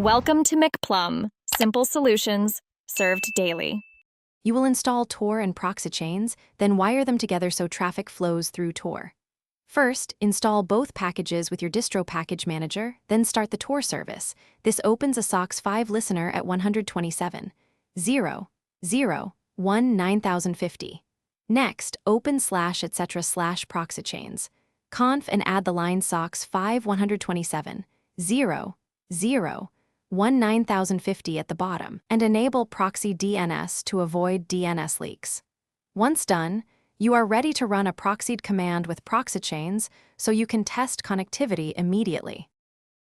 Welcome to McPlum, simple solutions served daily. You will install Tor and Proxychains, then wire them together so traffic flows through Tor. First, install both packages with your distro package manager, then start the Tor service. This opens a SOX 5 listener at 127.0.0.1.9050. Next, open /etc/Proxychains. Conf and add the line SOX 5 127.0.0.1.9050 at the bottom, and enable Proxy DNS to avoid DNS leaks. Once done, you are ready to run a proxied command with Proxychains so you can test connectivity immediately.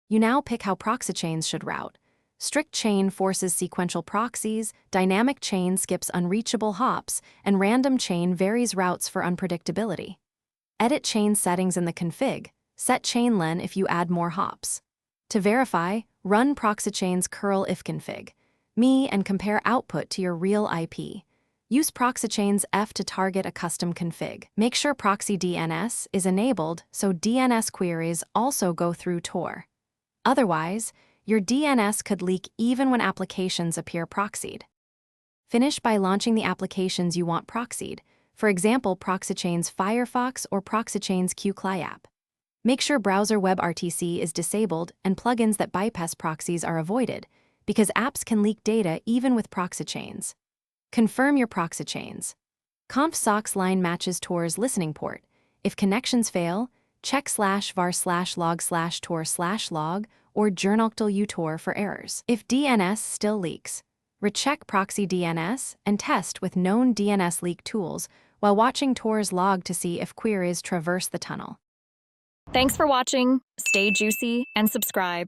You now pick how Proxychains should route. Strict chain forces sequential proxies, dynamic chain skips unreachable hops, and random chain varies routes for unpredictability. Edit chain settings in the config. Set chain len if you add more hops. To verify, run Proxychains curl ifconfig. And compare output to your real IP. Use Proxychains F to target a custom config. Make sure Proxy DNS is enabled so DNS queries also go through Tor. Otherwise, your DNS could leak even when applications appear proxied. Finish by launching the applications you want proxied, for example Proxychains Firefox or Proxychains QCli app. Make sure browser WebRTC is disabled and plugins that bypass proxies are avoided, because apps can leak data even with Proxychains. Confirm your Proxychains. Conf SOX line matches Tor's listening port. If connections fail, check /var/log/tor/log or journal utor for errors. If DNS still leaks, recheck Proxy DNS and test with known DNS leak tools while watching Tor's log to see if queries traverse the tunnel. Thanks for watching. Stay juicy and subscribe.